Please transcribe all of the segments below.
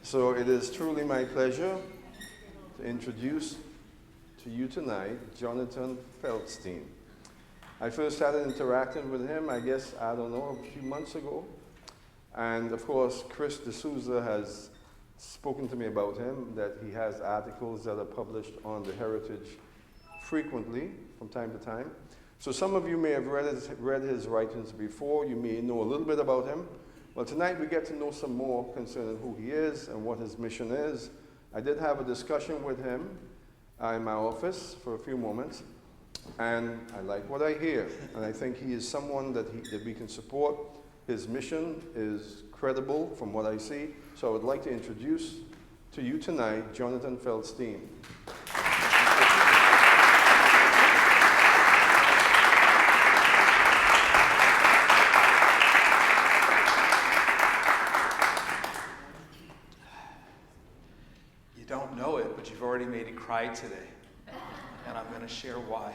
So it is truly my pleasure to introduce to you tonight Jonathan Feldstein. I first started interacting with him, I guess, a few months ago. And of course, Chris D'Souza has spoken to me about him, that he has articles that are published on the Heritage frequently, from time to time. So some of you may have read his writings before. You may know a little bit about him. Well, tonight we get to know some more concerning who he is and what his mission is. I did have a discussion with him in my office for a few moments, and I like what I hear. And I think he is someone that we can support. His mission is credible from what I see. So I would like to introduce to you tonight Jonathan Feldstein. You don't know it, but you've already made me cry today. And I'm going to share why.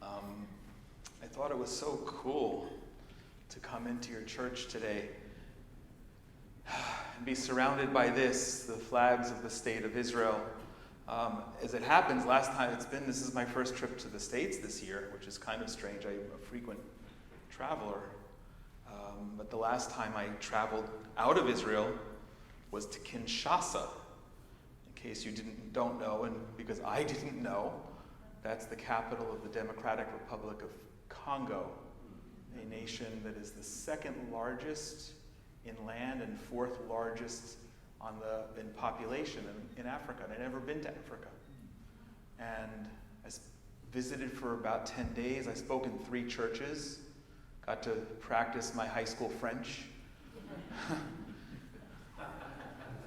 I thought it was so cool to come into your church today and be surrounded by this, the flags of the state of Israel. As it happens, this is my first trip to the States this year, which is kind of strange. I'm a frequent traveler. But the last time I traveled out of Israel was to Kinshasa. In case you don't know, and because I didn't know, that's the capital of the Democratic Republic of Congo, a nation that is the second largest in land and fourth largest in population in Africa. And I'd never been to Africa. And I visited for about 10 days. I spoke in 3 churches, got to practice my high school French.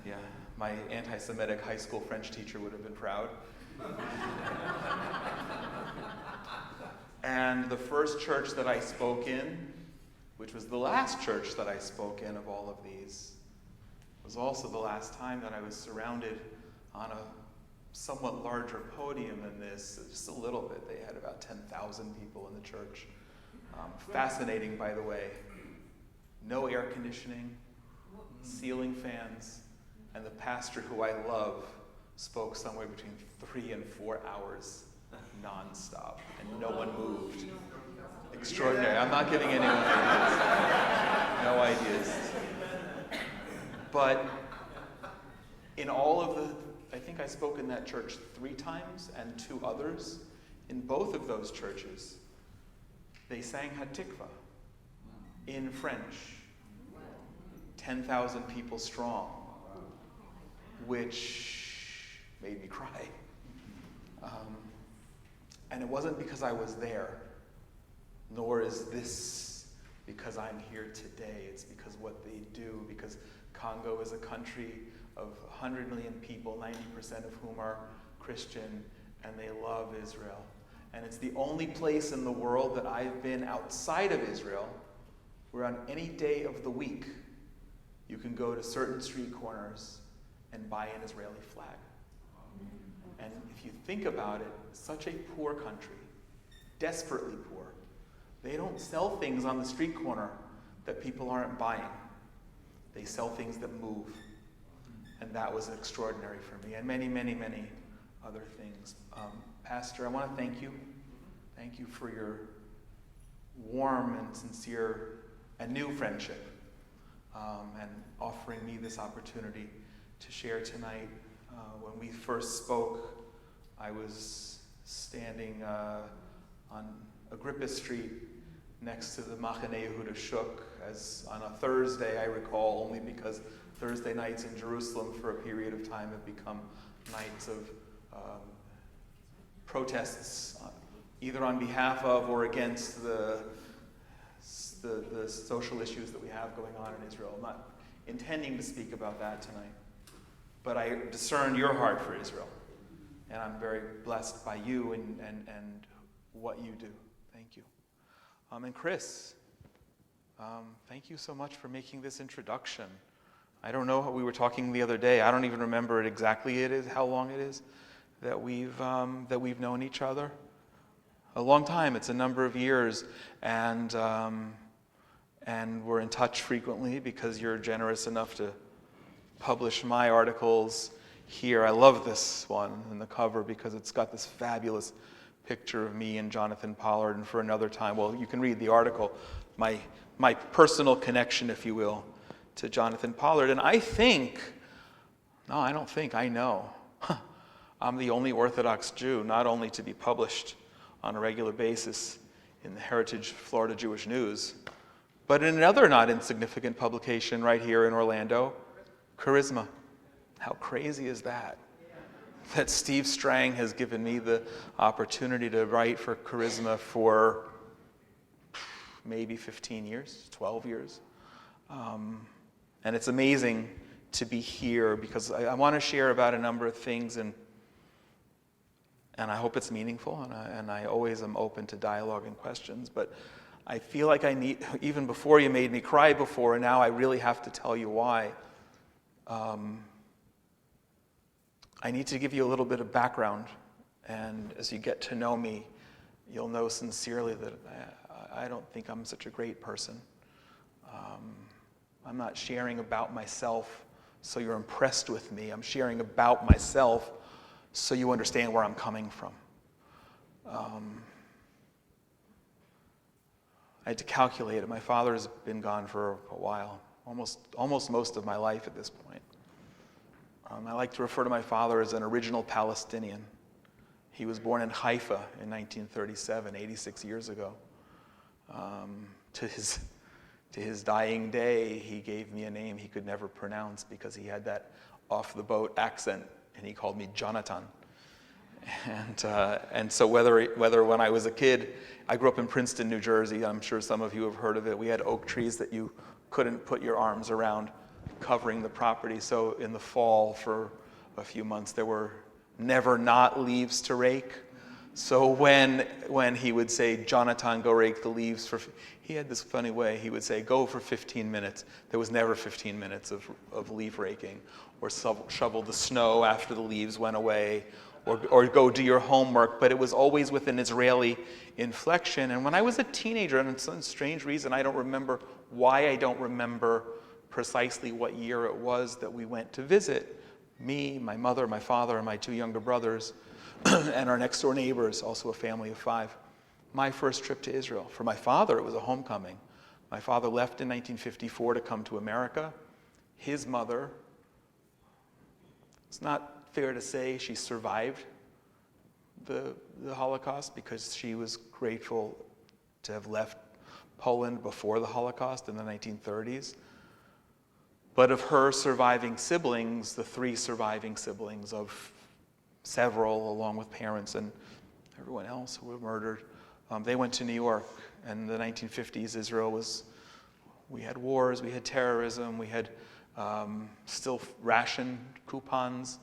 Yeah, my anti-Semitic high school French teacher would have been proud. And the first church that I spoke in, which was the last church that I spoke in of all of these, was also the last time that I was surrounded on a somewhat larger podium than this, just a little bit. They had about 10,000 people in the church. Fascinating, by the way. No air conditioning, ceiling fans, and the pastor, who I love, spoke somewhere between 3 and 4 hours non-stop, and no one moved. Extraordinary. I'm not giving anyone ideas. No ideas. But in all of I think I spoke in that church 3 times and 2 others. In both of those churches, they sang Hatikva in French, 10,000 people strong, which made me cry. And it wasn't because I was there, nor is this because I'm here today. It's because what they do, because Congo is a country of 100 million people, 90% of whom are Christian, and they love Israel. And it's the only place in the world that I've been outside of Israel where on any day of the week you can go to certain street corners and buy an Israeli flag. And if you think about it, such a poor country, desperately poor, they don't sell things on the street corner that people aren't buying. They sell things that move. And that was extraordinary for me, and many, many, many other things. Pastor, I want to thank you. Thank you for your warm and sincere and new friendship, and offering me this opportunity to share tonight. When we first spoke, I was standing on Agrippa Street next to the Machane Yehuda Shuk, as on a Thursday, I recall, only because Thursday nights in Jerusalem for a period of time have become nights of protests, either on behalf of or against the social issues that we have going on in Israel. I'm not intending to speak about that tonight, but I discern your heart for Israel, and I'm very blessed by you and what you do. Thank you. And Chris, thank you so much for making this introduction. I don't know, we were talking the other day, I don't even remember how long it is that we've known each other. A long time, it's a number of years, and we're in touch frequently because you're generous enough to publish my articles here. I love this one in the cover because it's got this fabulous picture of me and Jonathan Pollard, and for another time, well, you can read the article, my personal connection, if you will, to Jonathan Pollard. And I know, I'm the only Orthodox Jew, not only to be published on a regular basis in the Heritage Florida Jewish News, but in another not insignificant publication right here in Orlando, Charisma. How crazy is that? That Steve Strang has given me the opportunity to write for Charisma for maybe 15 years, 12 years. And it's amazing to be here because I want to share about a number of things, and I hope it's meaningful, and I always am open to dialogue and questions, but I feel like I need, even before you made me cry before, and now I really have to tell you why. I need to give you a little bit of background, and as you get to know me, you'll know sincerely that I don't think I'm such a great person. I'm not sharing about myself so you're impressed with me. I'm sharing about myself so you understand where I'm coming from. I had to calculate it. My father has been gone for a while, almost most of my life at this point. I like to refer to my father as an original Palestinian. He was born in Haifa in 1937, 86 years ago. To his dying day, he gave me a name he could never pronounce because he had that off-the-boat accent, and he called me Jonathan. And so whether when I was a kid, I grew up in Princeton, New Jersey. I'm sure some of you have heard of it. We had oak trees that you couldn't put your arms around, covering the property. So in the fall, for a few months, there were never not leaves to rake. So when he would say, Jonathan, go rake the leaves he had this funny way. He would say, go for 15 minutes. There was never 15 minutes of leaf raking, or shovel the snow after the leaves went away, or go do your homework. But it was always with an Israeli inflection. And when I was a teenager, and for some strange reason, I don't remember why I don't remember precisely what year it was that we went to visit. Me, my mother, my father, and my two younger brothers, and our next door neighbors, also a family of 5. My first trip to Israel. For my father, it was a homecoming. My father left in 1954 to come to America. His mother, it's not fair to say she survived the Holocaust because she was grateful to have left Poland before the Holocaust in the 1930s. But of her surviving siblings, the 3 surviving siblings of several, along with parents and everyone else who were murdered, they went to New York. And in the 1950s, we had wars, we had terrorism, we had still ration coupons.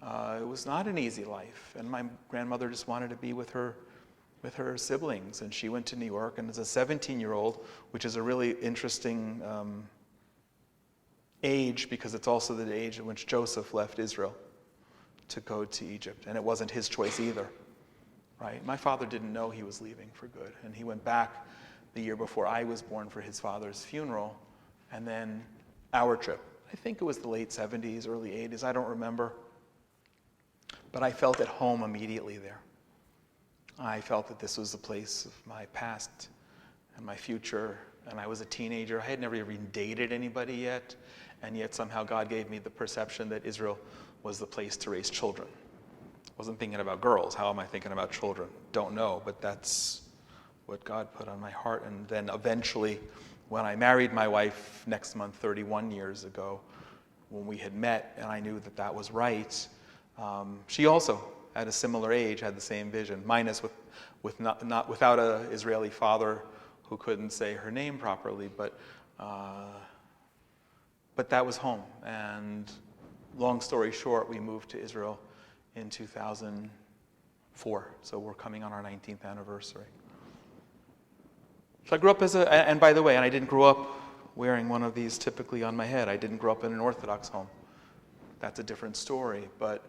It was not an easy life. And my grandmother just wanted to be with her siblings. And she went to New York, and as a 17-year-old, which is a really interesting age, because it's also the age in which Joseph left Israel to go to Egypt. And it wasn't his choice either, right? My father didn't know he was leaving for good. And he went back the year before I was born for his father's funeral. And then our trip. I think it was the late 70s, early 80s. I don't remember. But I felt at home immediately there. I felt that this was the place of my past and my future. And I was a teenager. I had never even dated anybody yet. And yet somehow God gave me the perception that Israel was the place to raise children. I wasn't thinking about girls. How am I thinking about children? Don't know, but that's what God put on my heart. And then eventually, when I married my wife next month, 31 years ago, when we had met and I knew that that was right, she also, at a similar age, had the same vision, minus without an Israeli father who couldn't say her name properly, but that was home. And long story short, we moved to Israel in 2004. So we're coming on our 19th anniversary. So I grew up and by the way, I didn't grow up wearing one of these typically on my head. I didn't grow up in an Orthodox home. That's a different story. But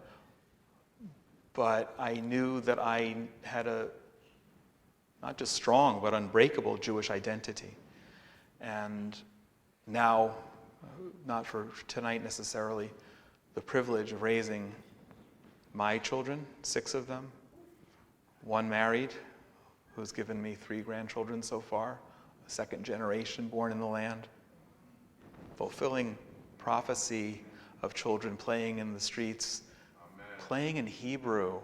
I knew that I had a not just strong, but unbreakable Jewish identity. And now, not for tonight necessarily, the privilege of raising my children, 6 of them, 1 married, who's given me 3 grandchildren so far, a 2nd generation born in the land, fulfilling prophecy of children playing in the streets, playing in Hebrew,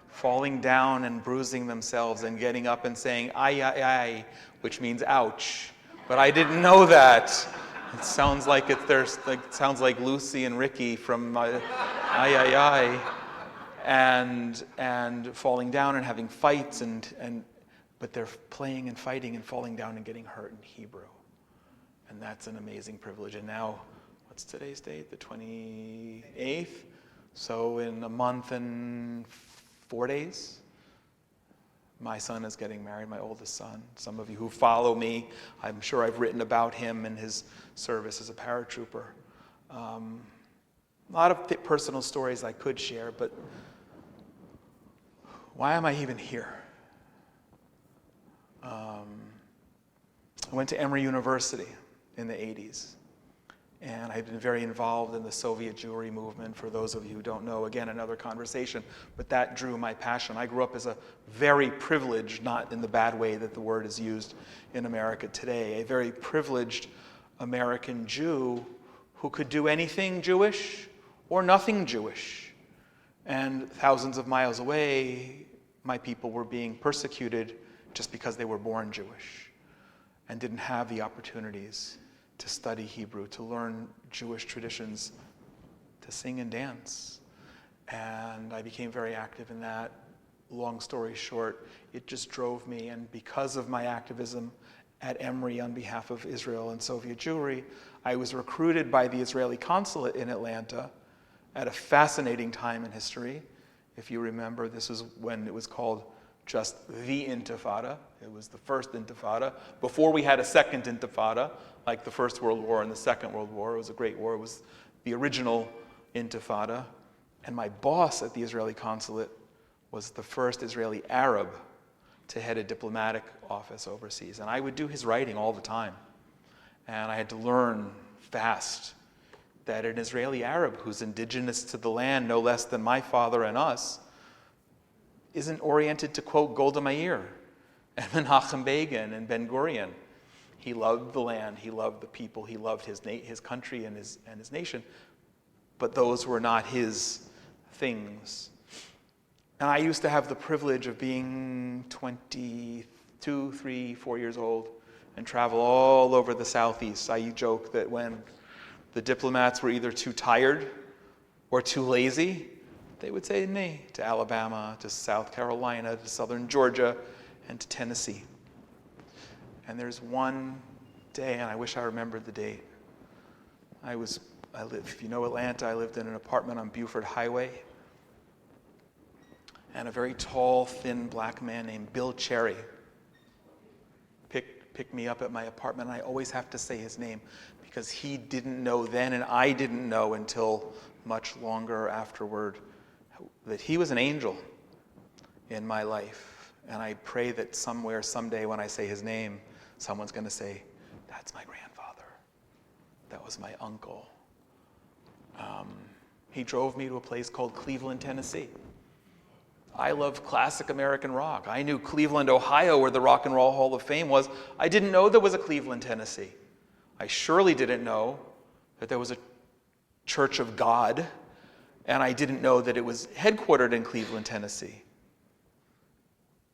falling down and bruising themselves and getting up and saying, ay, ay, ay, which means ouch. But I didn't know that. It sounds like sounds like Lucy and Ricky from ay, ay, ay. And falling down and having fights, but they're playing and fighting and falling down and getting hurt in Hebrew. And that's an amazing privilege. And now, what's today's date? The 28th? So in a month and 4 days, my son is getting married, my oldest son. Some of you who follow me, I'm sure I've written about him and his service as a paratrooper. A lot of personal stories I could share, but why am I even here? I went to Emory University in the 80s. And I've been very involved in the Soviet Jewry movement. For those of you who don't know, again, another conversation, but that drew my passion. I grew up as a very privileged, not in the bad way that the word is used in America today, a very privileged American Jew who could do anything Jewish or nothing Jewish. And thousands of miles away, my people were being persecuted just because they were born Jewish and didn't have the opportunities to study Hebrew, to learn Jewish traditions, to sing and dance. And I became very active in that. Long story short, it just drove me. And because of my activism at Emory on behalf of Israel and Soviet Jewry, I was recruited by the Israeli consulate in Atlanta at a fascinating time in history. If you remember, this was when it was called just the Intifada. It was the first Intifada. Before we had a second Intifada, like the First World War and the Second World War. It was a great war. It was the original Intifada. And my boss at the Israeli consulate was the first Israeli Arab to head a diplomatic office overseas. And I would do his writing all the time. And I had to learn fast that an Israeli Arab who's indigenous to the land no less than my father and us isn't oriented to quote Golda Meir and Menachem Begin and Ben Gurion. He loved the land, he loved the people, he loved his country and his nation, but those were not his things. And I used to have the privilege of being 22, 3, 4 years old and travel all over the Southeast. I joke that when the diplomats were either too tired or too lazy, they would send me to Alabama, to South Carolina, to southern Georgia, and to Tennessee. And there's one day, and I wish I remembered the date. If you know Atlanta, I lived in an apartment on Buford Highway. And a very tall, thin black man named Bill Cherry picked me up at my apartment. And I always have to say his name because he didn't know then, and I didn't know until much longer afterward, that he was an angel in my life. And I pray that somewhere, someday, when I say his name, someone's going to say, that's my grandfather. That was my uncle. He drove me to a place called Cleveland, Tennessee. I love classic American rock. I knew Cleveland, Ohio, where the Rock and Roll Hall of Fame was. I didn't know there was a Cleveland, Tennessee. I surely didn't know that there was a Church of God, and I didn't know that it was headquartered in Cleveland, Tennessee.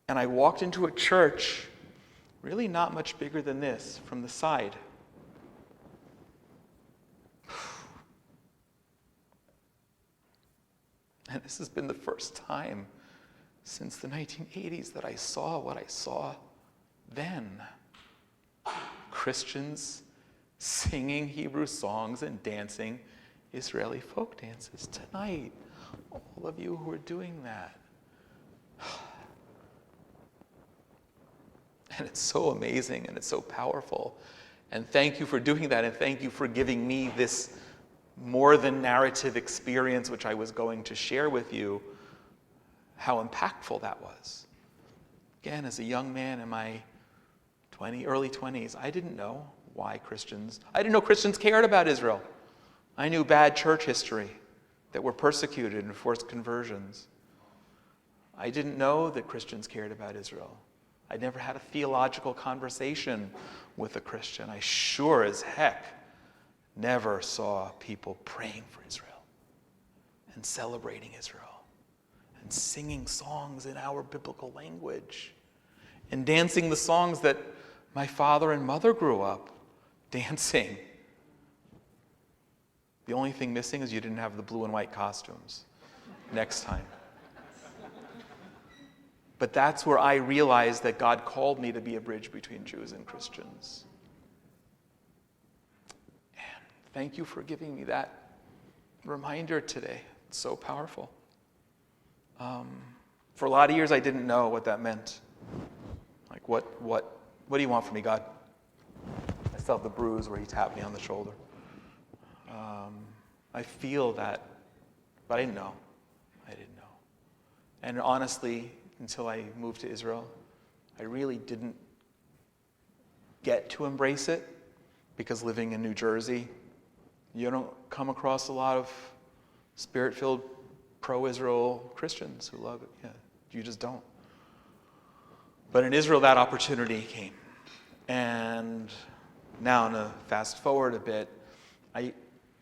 And I walked into a church really not much bigger than this from the side. And this has been the first time since the 1980s that I saw what I saw then. Christians singing Hebrew songs and dancing Israeli folk dances tonight. All of you who are doing that. And it's so amazing and it's so powerful. And thank you for doing that, and thank you for giving me this more than narrative experience, which I was going to share with you, how impactful that was. Again, as a young man in my early 20s, I didn't know why Christians. I didn't know Christians cared about Israel. I knew bad church history, that were persecuted and forced conversions. I didn't know that Christians cared about Israel. I never had a theological conversation with a Christian. I sure as heck never saw people praying for Israel and celebrating Israel and singing songs in our biblical language and dancing the songs that my father and mother grew up dancing. The only thing missing is you didn't have the blue and white costumes next time. But that's where I realized that God called me to be a bridge between Jews and Christians. And thank you for giving me that reminder today. It's so powerful. For a lot of years, I didn't know what that meant. Like, what do you want from me, God? I still have the bruise where he tapped me on the shoulder. I feel that, but I didn't know. And honestly, until I moved to Israel, I really didn't get to embrace it, because living in New Jersey, you don't come across a lot of spirit-filled, pro-Israel Christians who love it. Yeah, you just don't. But in Israel, that opportunity came. And now, to fast forward a bit, I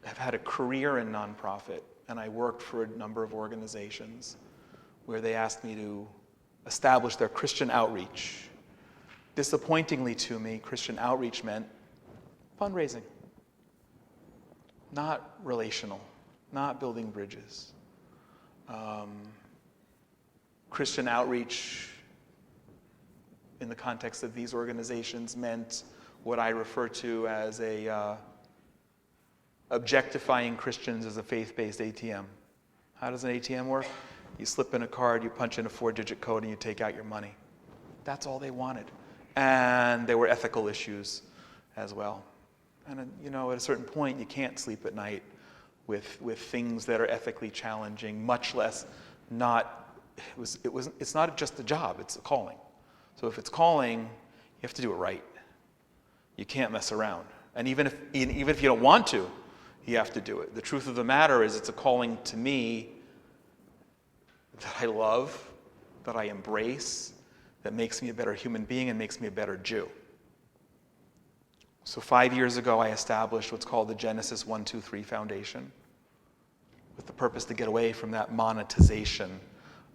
have had a career in nonprofit, and I worked for a number of organizations where they asked me to establish their Christian outreach. Disappointingly to me, Christian outreach meant fundraising, not relational, not building bridges. Christian outreach in the context of these organizations meant what I refer to as objectifying Christians as a faith-based ATM. How does an ATM work? You slip in a card, you punch in a 4-digit code, and you take out your money. That's all they wanted. And there were ethical issues as well. And at a certain point, you can't sleep at night with things that are ethically challenging, much less it's not just a job, it's a calling. So if it's calling, you have to do it right. You can't mess around. And even if you don't want to, you have to do it. The truth of the matter is, it's a calling to me that I love, that I embrace, that makes me a better human being and makes me a better Jew. So 5 years ago, I established what's called the Genesis 1-2-3 Foundation, with the purpose to get away from that monetization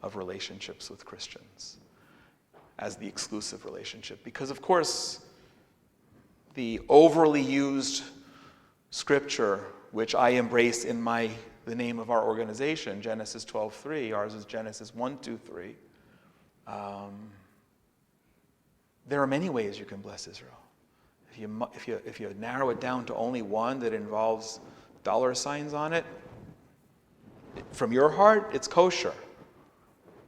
of relationships with Christians as the exclusive relationship. Because, of course, the overly used scripture, which I embrace in the name of our organization, Genesis 12:3, ours is Genesis 1-2-3. There are many ways you can bless Israel. If you narrow it down to only one that involves dollar signs on it, from your heart, it's kosher.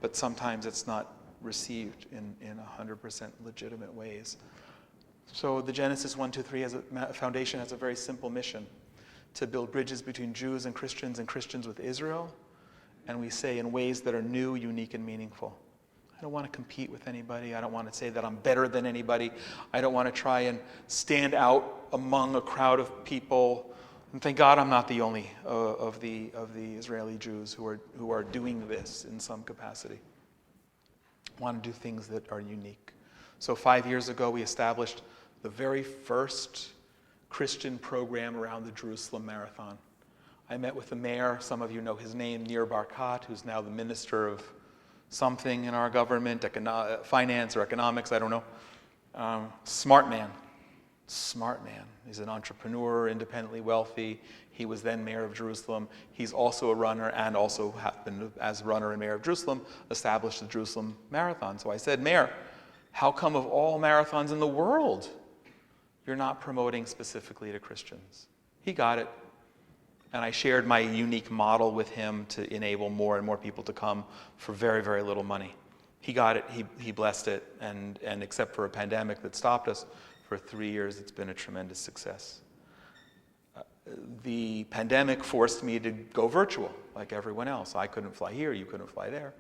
But sometimes it's not received in 100% legitimate ways. So the Genesis 1-2-3 foundation has a very simple mission: to build bridges between Jews and Christians with Israel. And we say in ways that are new, unique, and meaningful. I don't want to compete with anybody. I don't want to say that I'm better than anybody. I don't want to try and stand out among a crowd of people. And thank God I'm not the only of the Israeli Jews who are doing this in some capacity. I want to do things that are unique. So 5 years ago, we established the very first Christian program around the Jerusalem Marathon. I met with the mayor. Some of you know his name, Nir Barkat, who's now the minister of something in our government, finance or economics, I don't know. Smart man. He's an entrepreneur, independently wealthy. He was then mayor of Jerusalem. He's also a runner, and also happened, as runner and mayor of Jerusalem, established the Jerusalem Marathon. So I said, Mayor, how come of all marathons in the world, you're not promoting specifically to Christians? He got it. And I shared my unique model with him to enable more and more people to come for very, very little money. He got it. He blessed it. And except for a pandemic that stopped us for 3 years, it's been a tremendous success. The pandemic forced me to go virtual, like everyone else. I couldn't fly here. You couldn't fly there.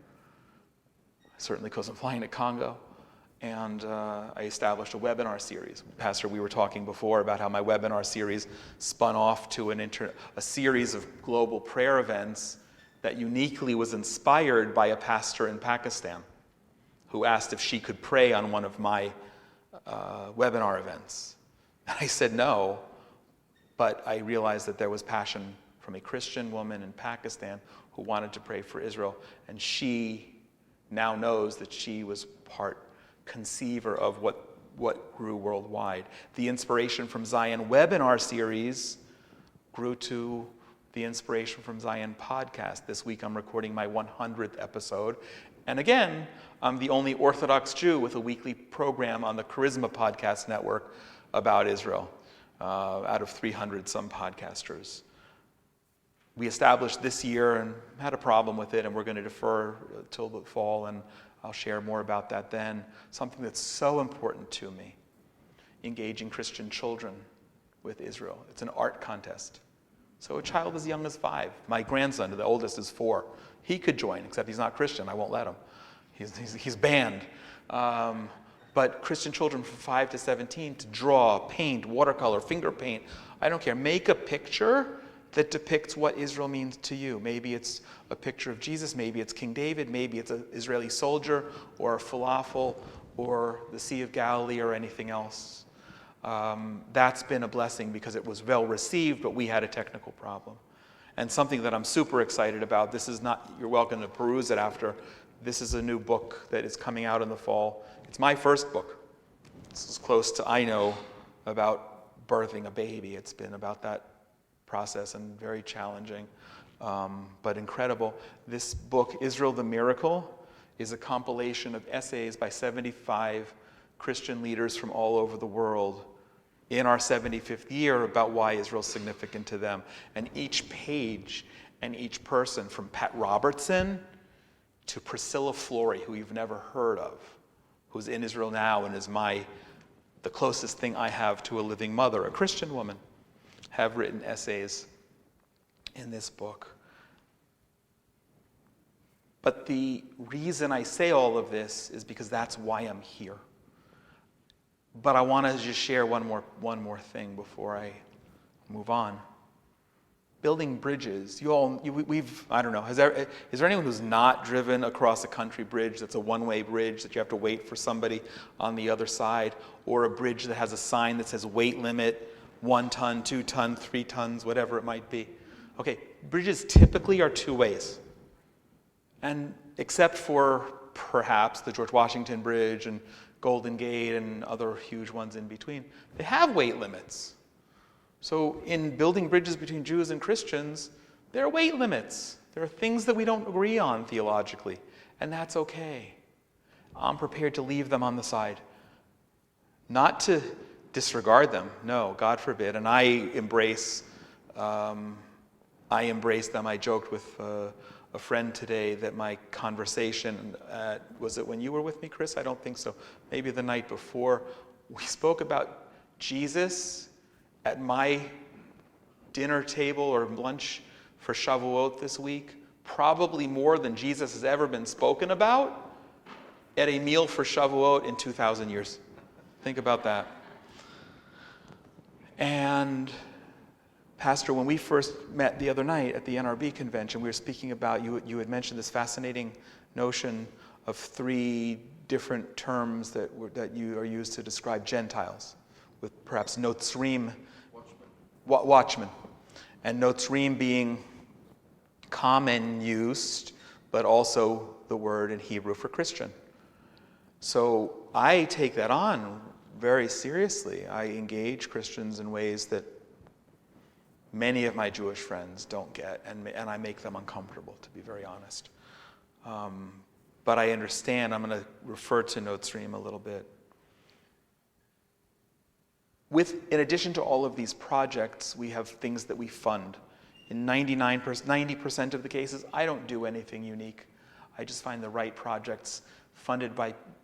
I certainly wasn't flying to Congo. And I established a webinar series. Pastor, we were talking before about how my webinar series spun off to a series of global prayer events that uniquely was inspired by a pastor in Pakistan who asked if she could pray on one of my webinar events. And I said no, but I realized that there was passion from a Christian woman in Pakistan who wanted to pray for Israel, and she now knows that she was part conceiver of what grew worldwide. The Inspiration from Zion webinar series grew to the Inspiration from Zion podcast. This week I'm recording my 100th episode. And again, I'm the only Orthodox Jew with a weekly program on the Charisma Podcast Network about Israel, out of 300 some podcasters. We established this year and had a problem with it, and we're going to defer till the fall, and I'll share more about that then. Something that's so important to me, engaging Christian children with Israel. It's an art contest. So a child as young as 5. My grandson, the oldest, is 4. He could join, except he's not Christian. I won't let him. He's banned. But Christian children from 5 to 17 to draw, paint, watercolor, finger paint, I don't care. Make a picture that depicts what Israel means to you. Maybe it's a picture of Jesus, maybe it's King David, maybe it's an Israeli soldier, or a falafel, or the Sea of Galilee, or anything else. That's been a blessing because it was well received, but we had a technical problem. And something that I'm super excited about, this is not, you're welcome to peruse it after, this is a new book that is coming out in the fall. It's my first book. It's as close to I know about birthing a baby. It's been about that process and very challenging, but incredible. This book, Israel the Miracle, is a compilation of essays by 75 Christian leaders from all over the world in our 75th year about why Israel's significant to them. And each page and each person, from Pat Robertson to Priscilla Flory, who you've never heard of, who's in Israel now and is the closest thing I have to a living mother, a Christian woman, have written essays in this book. But the reason I say all of this is because that's why I'm here. But I want to just share one more thing before I move on. Building bridges. I don't know. Is there anyone who's not driven across a country bridge that's a one-way bridge that you have to wait for somebody on the other side, or a bridge that has a sign that says weight limit, 1 ton, 2 ton, 3 tons, whatever it might be? Okay, bridges typically are 2 ways. And except for perhaps the George Washington Bridge and Golden Gate and other huge ones in between, they have weight limits. So in building bridges between Jews and Christians, there are weight limits. There are things that we don't agree on theologically, and that's okay. I'm prepared to leave them on the side. Not to disregard them, no, God forbid. And I embrace them. I joked with a friend today that my conversation, was it when you were with me, Chris? I don't think so. Maybe the night before, we spoke about Jesus at my dinner table or lunch for Shavuot this week, probably more than Jesus has ever been spoken about at a meal for Shavuot in 2,000 years. Think about that. And Pastor, when we first met the other night at the NRB convention, we were speaking about, you had mentioned this fascinating notion of 3 different terms that you are used to describe Gentiles, with perhaps Notzrim, watchmen, and Notzrim being common used, but also the word in Hebrew for Christian. So I take that on very seriously. I engage Christians in ways that many of my Jewish friends don't get, and I make them uncomfortable, to be very honest. But I understand. I'm going to refer to Notzrim a little bit. In addition to all of these projects, we have things that we fund. In 90% of the cases, I don't do anything unique. I just find the right projects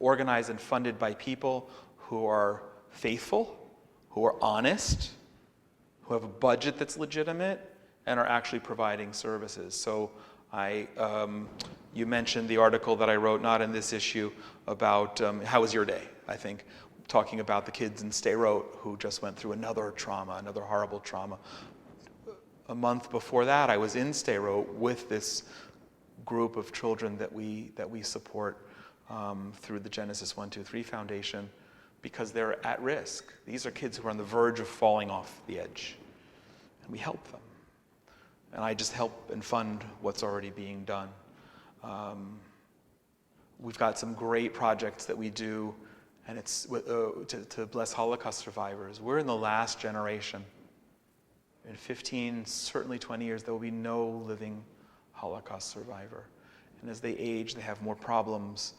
organized and funded by people who are faithful, who are honest, who have a budget that's legitimate, and are actually providing services. So You mentioned the article that I wrote, not in this issue, about how was your day, I think, talking about the kids in Sderot who just went through another trauma, another horrible trauma. A month before that, I was in Sderot with this group of children that we support through the Genesis 123 Foundation, because they're at risk. These are kids who are on the verge of falling off the edge, and we help them. And I just help and fund what's already being done. We've got some great projects that we do, and it's to bless Holocaust survivors. We're in the last generation. In 15, certainly 20 years, there will be no living Holocaust survivor. And as they age, they have more problems.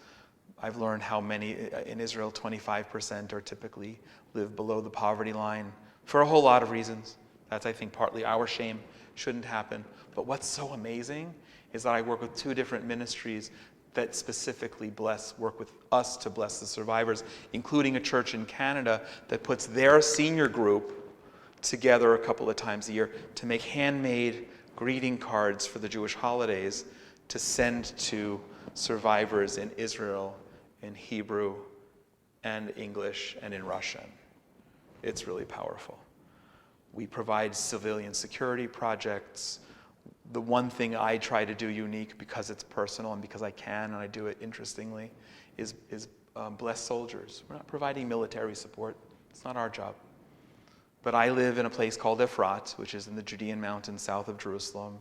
I've learned how many, in Israel, 25% are typically live below the poverty line for a whole lot of reasons. That's, I think, partly our shame. Shouldn't happen. But what's so amazing is that I work with 2 different ministries that specifically work with us to bless the survivors, including a church in Canada that puts their senior group together a couple of times a year to make handmade greeting cards for the Jewish holidays to send to survivors in Israel, in Hebrew, and English, and in Russian. It's really powerful. We provide civilian security projects. The one thing I try to do unique, because it's personal and because I can, and I do it interestingly, is bless soldiers. We're not providing military support. It's not our job. But I live in a place called Efrat, which is in the Judean mountains south of Jerusalem.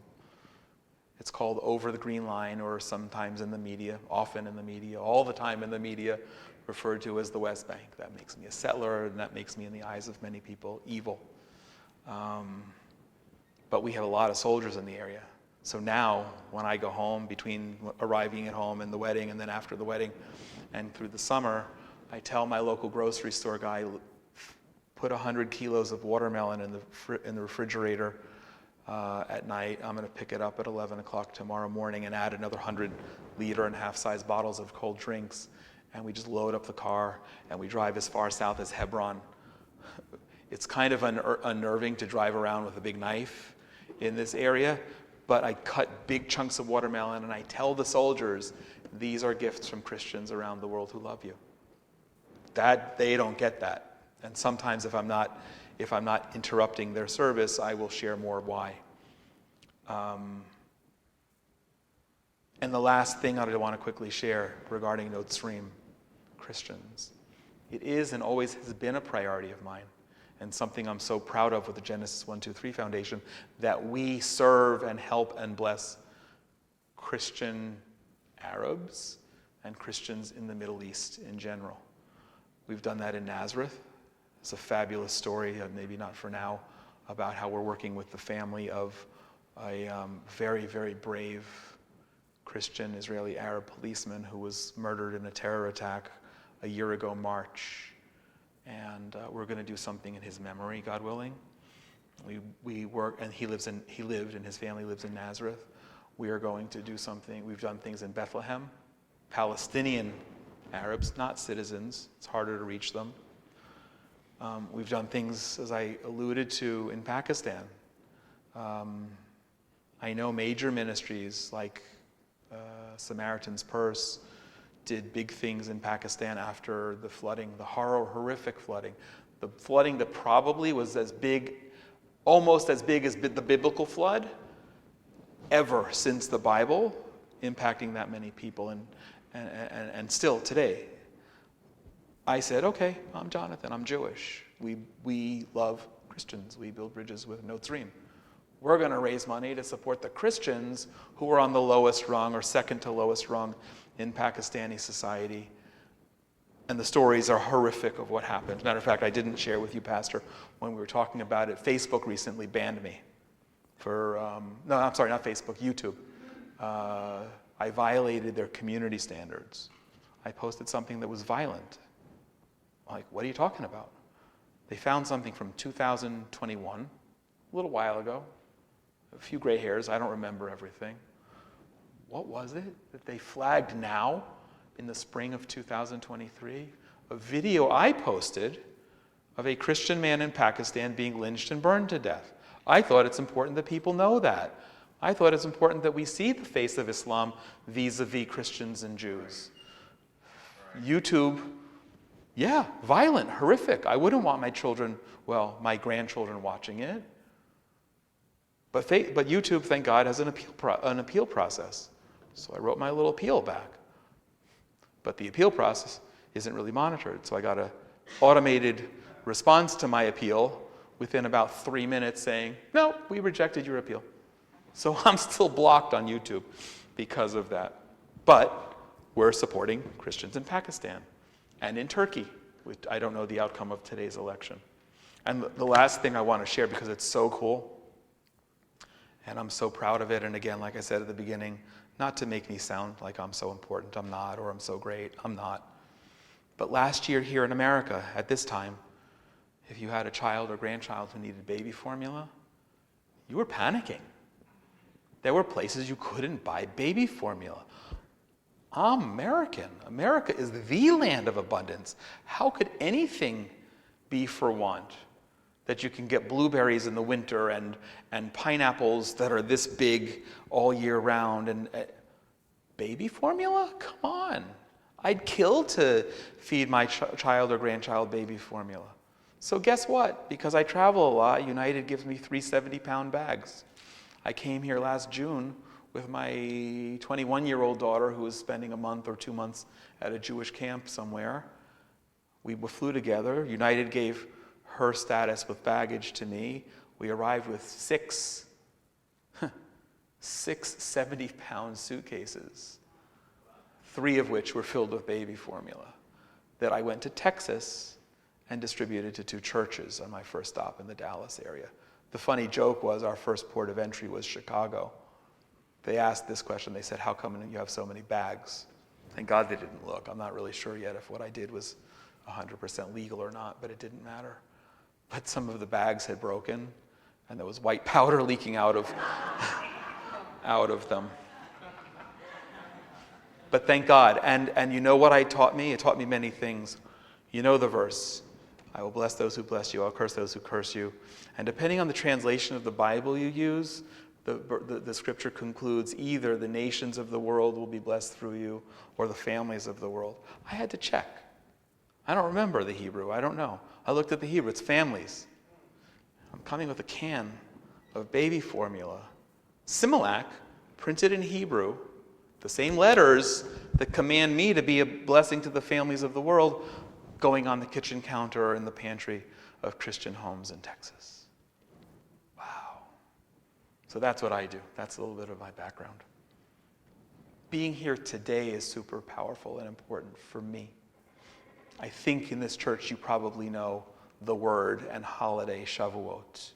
It's called Over the Green Line, or sometimes in the media, often in the media, all the time in the media, referred to as the West Bank. That makes me a settler, and that makes me, in the eyes of many people, evil. But we have a lot of soldiers in the area. So now, when I go home, between arriving at home and the wedding, and then after the wedding, and through the summer, I tell my local grocery store guy, put 100 kilos of watermelon in the refrigerator at night. I'm going to pick it up at 11 o'clock tomorrow morning and add another 100-liter and half-size bottles of cold drinks. And we just load up the car, and we drive as far south as Hebron. It's kind of unnerving to drive around with a big knife in this area, but I cut big chunks of watermelon, and I tell the soldiers, these are gifts from Christians around the world who love you. That they don't get that. And sometimes if I'm not interrupting their service, I will share more why. And the last thing I want to quickly share regarding Notzrim Christians. It is and always has been a priority of mine, and something I'm so proud of with the Genesis 123 Foundation, that we serve and help and bless Christian Arabs and Christians in the Middle East in general. We've done that in Nazareth. It's a fabulous story, maybe not for now, about how we're working with the family of a very, very brave Christian Israeli Arab policeman who was murdered in a terror attack a year ago, March. And we're going to do something in his memory, God willing. We work, and he lived, and his family lives in Nazareth. We are going to do something. We've done things in Bethlehem. Palestinian Arabs, not citizens. It's harder to reach them. We've done things, as I alluded to, in Pakistan. I know major ministries like Samaritan's Purse did big things in Pakistan after the flooding, the horrific flooding. The flooding that probably was almost as big as the biblical flood ever since the Bible, impacting that many people, and still today. I said, okay, I'm Jonathan, I'm Jewish. We love Christians. We build bridges with Notzrim. We're going to raise money to support the Christians who are on the lowest rung or second to lowest rung in Pakistani society. And the stories are horrific of what happened. Matter of fact, I didn't share with you, Pastor, when we were talking about it. Facebook recently banned me for, no, I'm sorry, not Facebook, YouTube. I violated their community standards. I posted something that was violent. Like, what are you talking about? They found something from 2021, a little while ago, a few gray hairs, I don't remember everything. What was it that they flagged now in the spring of 2023? A video I posted of a Christian man in Pakistan being lynched and burned to death. I thought it's important that people know that. I thought it's important that we see the face of Islam vis-a-vis Christians and Jews. YouTube, yeah, violent, horrific. I wouldn't want my children, well, my grandchildren watching it. But YouTube, thank God, has an appeal process. So I wrote my little appeal back. But the appeal process isn't really monitored. So I got an automated response to my appeal within about 3 minutes saying, no, we rejected your appeal. So I'm still blocked on YouTube because of that. But we're supporting Christians in Pakistan and in Turkey, which I don't know the outcome of today's election. And the last thing I want to share, because it's so cool, and I'm so proud of it, and again, like I said at the beginning, not to make me sound like I'm so important, I'm not, or I'm so great, I'm not. But last year here in America, at this time, if you had a child or grandchild who needed baby formula, you were panicking. There were places you couldn't buy baby formula. I'm American. America is the land of abundance. How could anything be for want? That you can get blueberries in the winter and pineapples that are this big all year round. And baby formula? Come on. I'd kill to feed my child or grandchild baby formula. So guess what? Because I travel a lot, United gives me 3 70-pound bags. I came here last June with my 21-year-old daughter who was spending a month or 2 months at a Jewish camp somewhere. We flew together. United gave her status with baggage to me. We arrived with six 70-pound suitcases, 3 of which were filled with baby formula, that I went to Texas and distributed to 2 churches on my first stop in the Dallas area. The funny joke was our first port of entry was Chicago. They asked this question. They said, how come you have so many bags? Thank God they didn't look. I'm not really sure yet if what I did was 100% legal or not, but it didn't matter. But some of the bags had broken, and there was white powder leaking out of them. But thank God. And you know what it taught me? It taught me many things. You know the verse. I will bless those who bless you. I'll curse those who curse you. And depending on the translation of the Bible you use, the scripture concludes either the nations of the world will be blessed through you or the families of the world. I had to check. I don't remember the Hebrew. I don't know. I looked at the Hebrew. It's families. I'm coming with a can of baby formula. Similac, printed in Hebrew, the same letters that command me to be a blessing to the families of the world, going on the kitchen counter or in the pantry of Christian homes in Texas. Wow. So that's what I do. That's a little bit of my background. Being here today is super powerful and important for me. I think in this church you probably know the word and holiday Shavuot,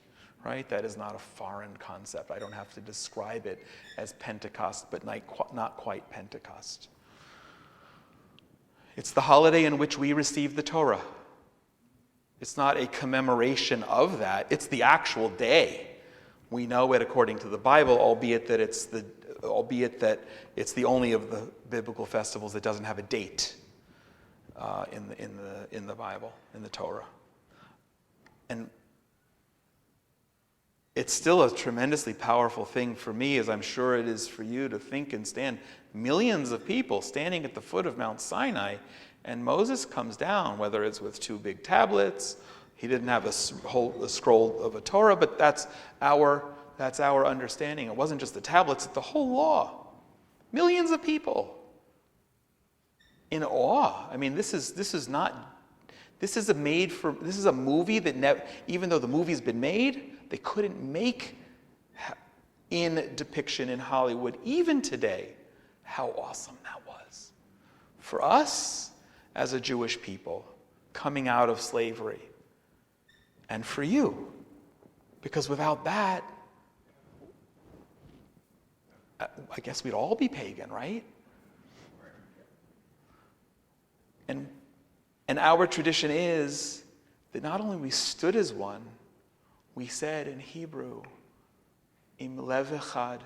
right? That is not a foreign concept. I don't have to describe it as Pentecost, but not quite Pentecost. It's the holiday in which we receive the Torah. It's not a commemoration of that. It's the actual day. We know it according to the Bible, albeit that it's the only of the biblical festivals that doesn't have a date in the Bible, in the Torah. And it's still a tremendously powerful thing for me, as I'm sure it is for you, to think and stand. Millions of people standing at the foot of Mount Sinai, and Moses comes down, whether it's with 2 big tablets. He didn't have a scroll of a Torah, but that's our understanding. It wasn't just the tablets, it's the whole law. Millions of people in awe. I mean, this is a movie that even though the movie's been made, they couldn't make in depiction in Hollywood, even today, how awesome that was. For us, as a Jewish people, coming out of slavery, and for you, because without that, I guess we'd all be pagan, right? And our tradition is that not only we stood as one, we said in Hebrew, im lev echad,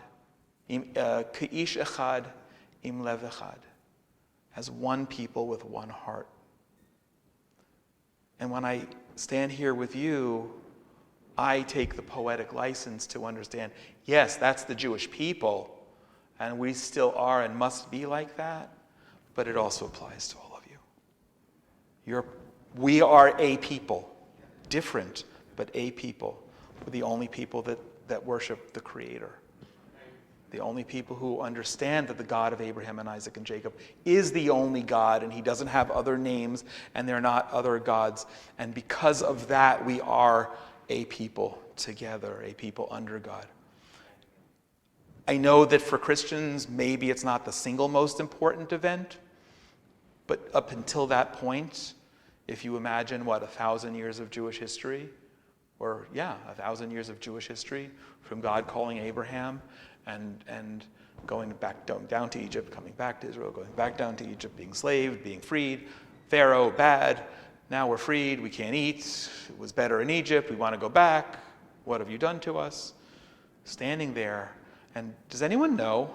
ka'ish echad, im lev echad, as one people with one heart. And when I stand here with you, I take the poetic license to understand, yes, that's the Jewish people, and we still are and must be like that, but it also applies to all of you. We are a people, different, but a people. We're the only people that worship the Creator. The only people who understand that the God of Abraham and Isaac and Jacob is the only God, and he doesn't have other names, and they're not other gods. And because of that, we are a people together, a people under God. I know that for Christians, maybe it's not the single most important event, but up until that point, if you imagine, 1,000 years of Jewish history, 1,000 years of Jewish history, from God calling Abraham and going back down to Egypt, coming back to Israel, going back down to Egypt, being slaved, being freed, Pharaoh, bad, now we're freed, we can't eat, it was better in Egypt, we want to go back, what have you done to us? Standing there, and does anyone know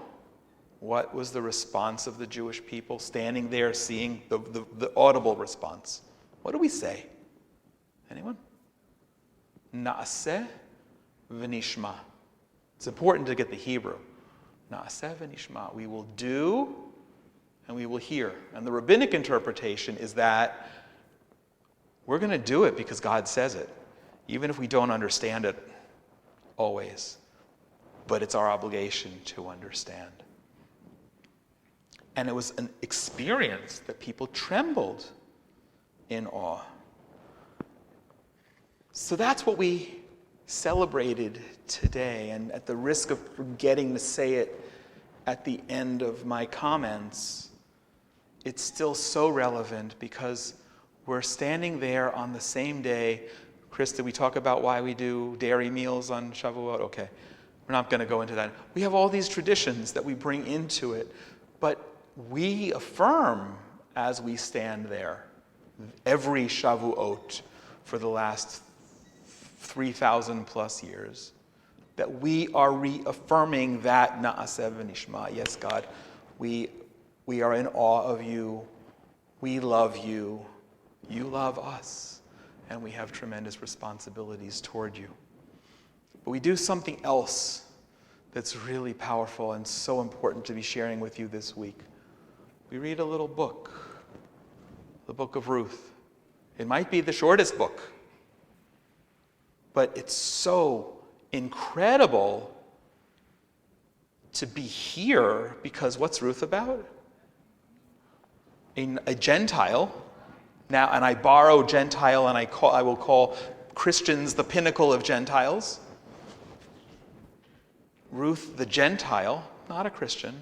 what was the response of the Jewish people standing there seeing the audible response? What do we say? Anyone? Na'aseh v'nishma. It's important to get the Hebrew. Na'aseh v'nishma. We will do and we will hear. And the rabbinic interpretation is that we're going to do it because God says it, even if we don't understand it always. But it's our obligation to understand. And it was an experience that people trembled in awe. So that's what we celebrated today. And at the risk of forgetting to say it at the end of my comments, it's still so relevant because we're standing there on the same day. Chris, did we talk about why we do dairy meals on Shavuot? Okay, we're not going to go into that. We have all these traditions that we bring into it, but we affirm as we stand there every Shavuot for the last 3,000 plus years, that we are reaffirming that Na'aseh v'nishma. Yes, God, we are in awe of you. We love you. You love us. And we have tremendous responsibilities toward you. But we do something else that's really powerful and so important to be sharing with you this week. We read a little book, the book of Ruth. It might be the shortest book, but it's so incredible to be here because what's Ruth about? A Gentile. Now, and I borrow Gentile and I will call Christians the pinnacle of Gentiles. Ruth, the Gentile, not a Christian,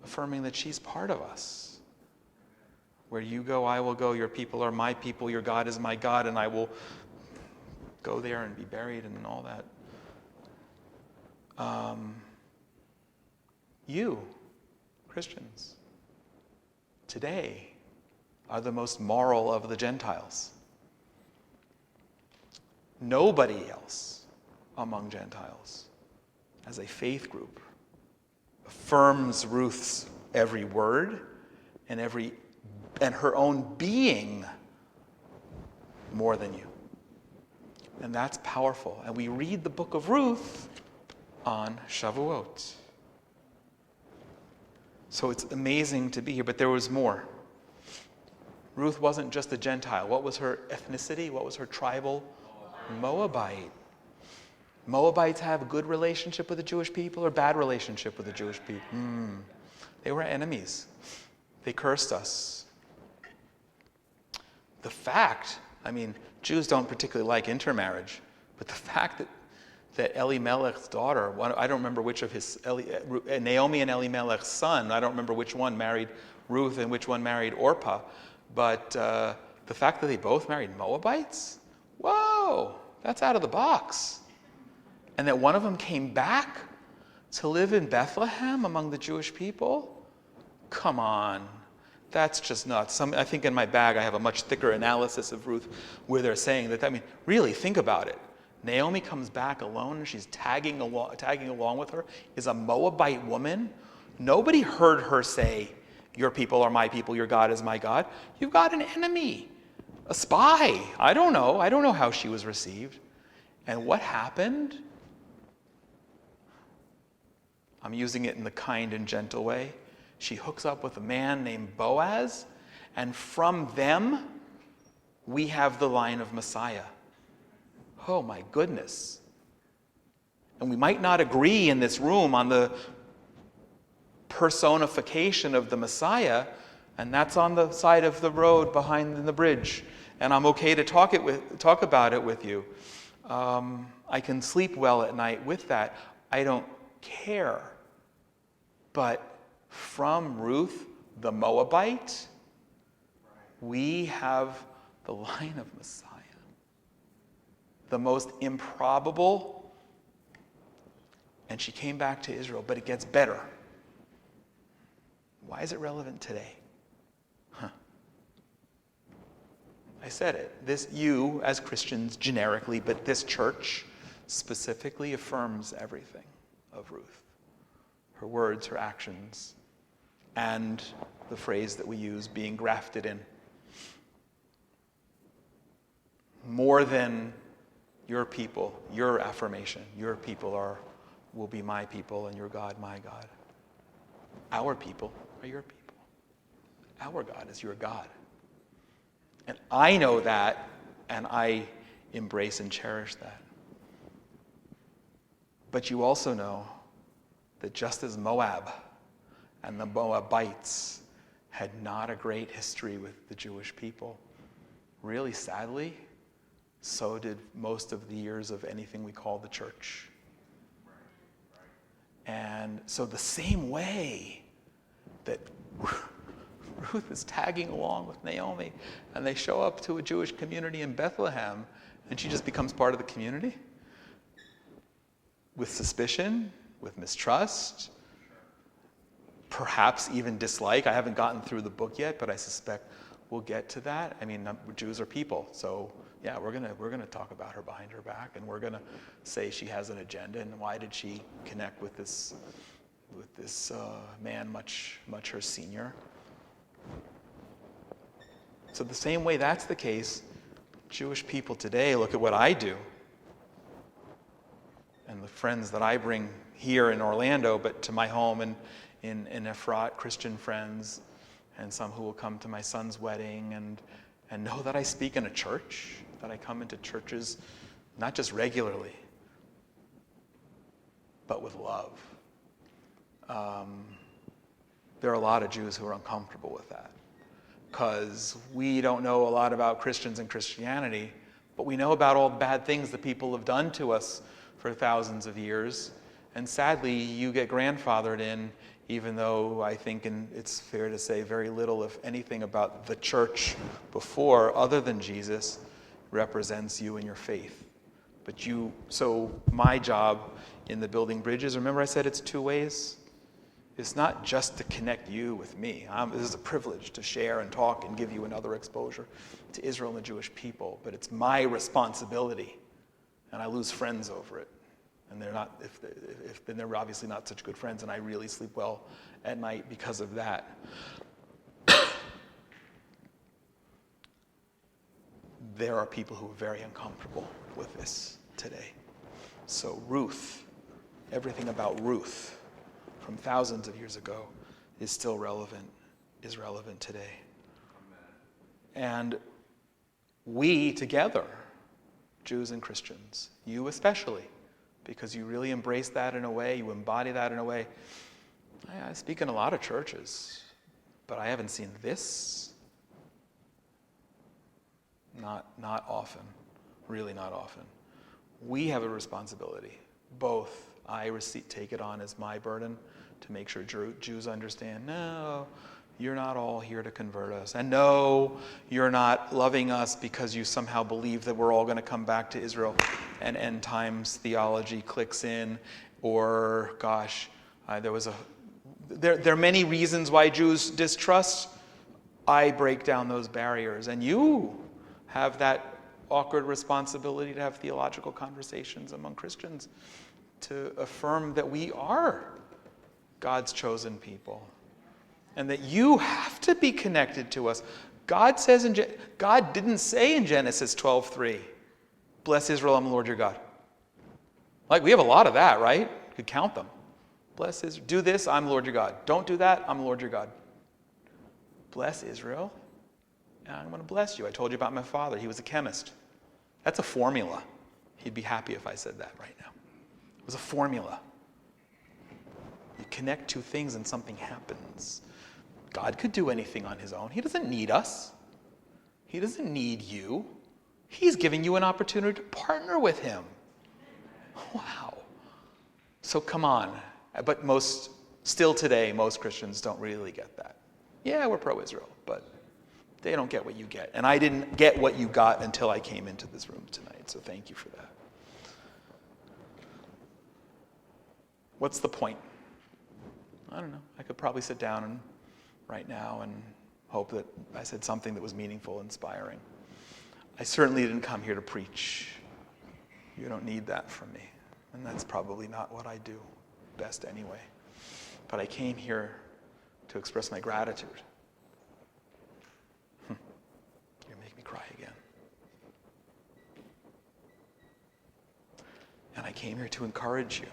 affirming that she's part of us. Where you go, I will go. Your people are my people. Your God is my God, and I will go there and be buried and all that. You, Christians, today are the most moral of the Gentiles. Nobody else among Gentiles, as a faith group, affirms Ruth's every word and her own being more than you. And that's powerful. And we read the book of Ruth on Shavuot. So it's amazing to be here, but there was more. Ruth wasn't just a Gentile. What was her ethnicity? What was her tribal? Moabite. Moabites have a good relationship with the Jewish people or bad relationship with the Jewish people? They were enemies. They cursed us. The fact, Jews don't particularly like intermarriage, but the fact that Elimelech's daughter, I don't remember which of Naomi and Elimelech's son, I don't remember which one married Ruth and which one married Orpah, but the fact that they both married Moabites? Whoa, that's out of the box. And that one of them came back to live in Bethlehem among the Jewish people? Come on. That's just nuts. I think in my bag I have a much thicker analysis of Ruth where they're saying that, really, think about it. Naomi comes back alone and she's tagging along with her, is a Moabite woman. Nobody heard her say, your people are my people, your God is my God. You've got an enemy, a spy. I don't know how she was received. And what happened? I'm using it in the kind and gentle way. She hooks up with a man named Boaz, and from them, we have the line of Messiah. Oh my goodness. And we might not agree in this room on the personification of the Messiah, and that's on the side of the road behind the bridge. And I'm okay to talk about it with you. I can sleep well at night with that. I don't care. But from Ruth, the Moabite, we have the line of Messiah. The most improbable. And she came back to Israel, but it gets better. Why is it relevant today? I said it. You, as Christians generically, but this church specifically affirms everything of Ruth. Her words, her actions, and the phrase that we use, being grafted in. More than your people, your affirmation, your people will be my people, and your God, my God. Our people are your people. Our God is your God. And I know that, and I embrace and cherish that. But you also know that just as Moab and the Moabites had not a great history with the Jewish people, really sadly, so did most of the years of anything we call the church. And so the same way that Ruth is tagging along with Naomi, and they show up to a Jewish community in Bethlehem, and she just becomes part of the community with suspicion, with mistrust, perhaps even dislike. I haven't gotten through the book yet, but I suspect we'll get to that. I mean, Jews are people, so yeah, we're gonna talk about her behind her back, and we're gonna say she has an agenda, and why did she connect with this man much her senior. So the same way that's the case, Jewish people today look at what I do and the friends that I bring here in Orlando, but to my home and in Efrat, Christian friends, and some who will come to my son's wedding, and know that I speak in a church, that I come into churches not just regularly, but with love. There are a lot of Jews who are uncomfortable with that, because we don't know a lot about Christians and Christianity, but we know about all the bad things that people have done to us for thousands of years. And sadly, you get grandfathered in, even though I think, and it's fair to say, very little, if anything, about the church before, other than Jesus, represents you and your faith. So my job in the building bridges, remember I said it's two ways? It's not just to connect you with me. This is a privilege to share and talk and give you another exposure to Israel and the Jewish people, but it's my responsibility, and I lose friends over it. And they're not, then they're obviously not such good friends, and I really sleep well at night because of that. There are people who are very uncomfortable with this today. So Ruth, everything about Ruth from thousands of years ago is still relevant, is relevant today. And we together, Jews and Christians, you especially, because you really embrace that in a way, you embody that in a way. I speak in a lot of churches, but I haven't seen this. Not often, really not often. We have a responsibility. Both, I take it on as my burden to make sure Jews understand, no, you're not all here to convert us. And no, you're not loving us because you somehow believe that we're all going to come back to Israel and end times theology clicks in, or gosh, there are many reasons why Jews distrust. I break down those barriers, and you have that awkward responsibility to have theological conversations among Christians to affirm that we are God's chosen people, and that you have to be connected to us. God didn't say in Genesis 12:3, bless Israel, I'm the Lord your God. Like, we have a lot of that, right? You could count them. Bless Israel. Do this, I'm the Lord your God. Don't do that, I'm the Lord your God. Bless Israel, and I'm going to bless you. I told you about my father. He was a chemist. That's a formula. He'd be happy if I said that right now. It was a formula. You connect two things and something happens. God could do anything on his own. He doesn't need us. He doesn't need you. He's giving you an opportunity to partner with him. Wow. So come on. But still today, most Christians don't really get that. Yeah, we're pro-Israel, but they don't get what you get. And I didn't get what you got until I came into this room tonight, so thank you for that. What's the point? I don't know. I could probably sit down right now and hope that I said something that was meaningful, inspiring. I certainly didn't come here to preach. You don't need that from me. And that's probably not what I do best anyway. But I came here to express my gratitude. You make me cry again. And I came here to encourage you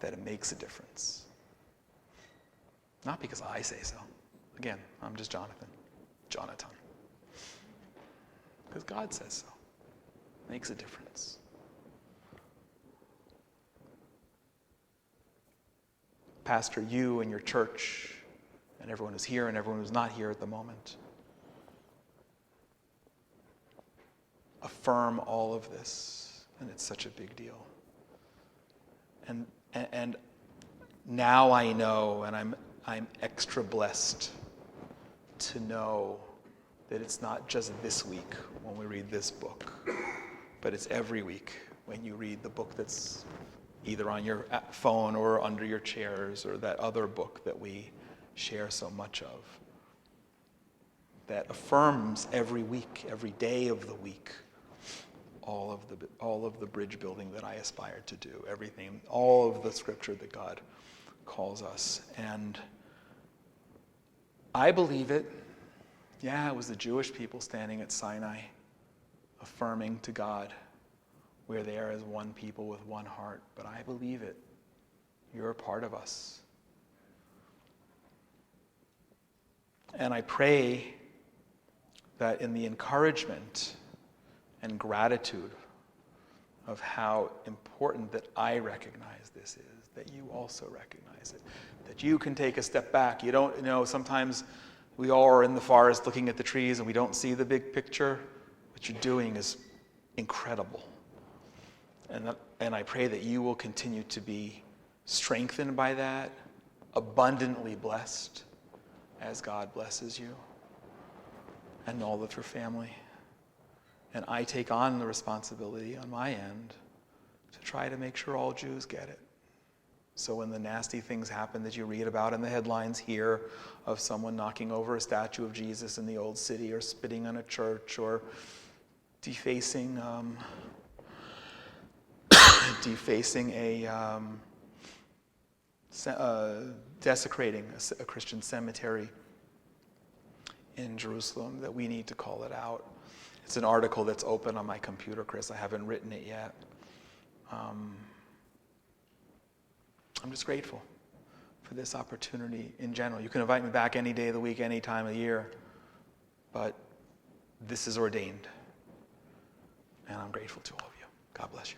that it makes a difference. Not because I say so. Again, I'm just Jonathan. Because God says so. It makes a difference. Pastor, you and your church, and everyone who's here and everyone who's not here at the moment, affirm all of this, and it's such a big deal. And now I know, and I'm extra blessed to know that it's not just this week when we read this book, but it's every week when you read the book that's either on your phone or under your chairs, or that other book that we share so much of, that affirms every week, every day of the week, all of the bridge building that I aspire to do, everything, all of the scripture that God calls us. And I believe it. Yeah, it was the Jewish people standing at Sinai, affirming to God, we're there as one people with one heart. But I believe it. You're a part of us. And I pray that in the encouragement and gratitude of how important that I recognize this is, that you also recognize it. That you can take a step back. You don't know, sometimes we all are in the forest looking at the trees and we don't see the big picture. What you're doing is incredible. And I pray that you will continue to be strengthened by that, abundantly blessed as God blesses you and all of your family. And I take on the responsibility on my end to try to make sure all Jews get it. So when the nasty things happen that you read about in the headlines here of someone knocking over a statue of Jesus in the old city, or spitting on a church, or defacing desecrating a Christian cemetery in Jerusalem, that we need to call it out. It's an article that's open on my computer, Chris. I haven't written it yet. I'm just grateful for this opportunity in general. You can invite me back any day of the week, any time of the year, but this is ordained. And I'm grateful to all of you. God bless you.